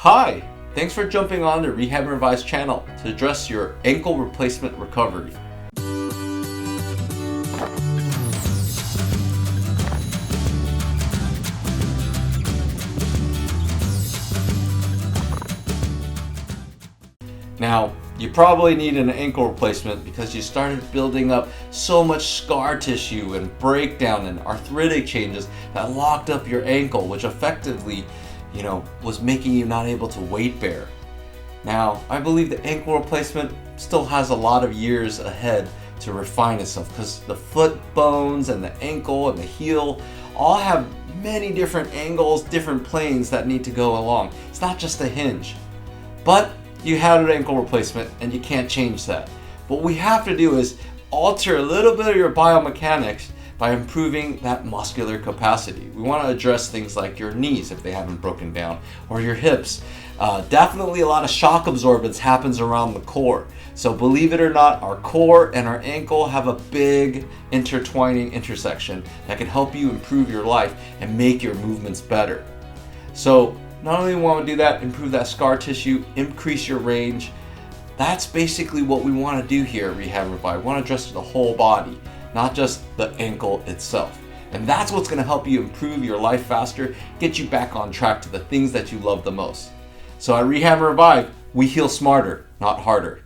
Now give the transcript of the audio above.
Hi! Thanks for jumping on the Rehab and Revive's channel to address your ankle replacement recovery. Now, you probably need an ankle replacement because you started building up so much scar tissue and breakdown and arthritic changes that locked up your ankle, which effectively, was making you not able to weight bear. Now, I believe the ankle replacement still has a lot of years ahead to refine itself because the foot bones and the ankle and the heel all have many different angles, different planes that need to go along. It's not just a hinge. But you had an ankle replacement and you can't change that. What we have to do is alter a little bit of your biomechanics by improving that muscular capacity. We want to address things like your knees if they haven't broken down, or your hips. Definitely a lot of shock absorbance happens around the core. So believe it or not, our core and our ankle have a big intertwining intersection that can help you improve your life and make your movements better. So not only want to do that, improve that scar tissue, increase your range. That's basically what we want to do here at Rehab and Revive. We want to address the whole body, not just the ankle itself. And that's what's going to help you improve your life faster, get you back on track to the things that you love the most. So at Rehab and Revive, we heal smarter, not harder.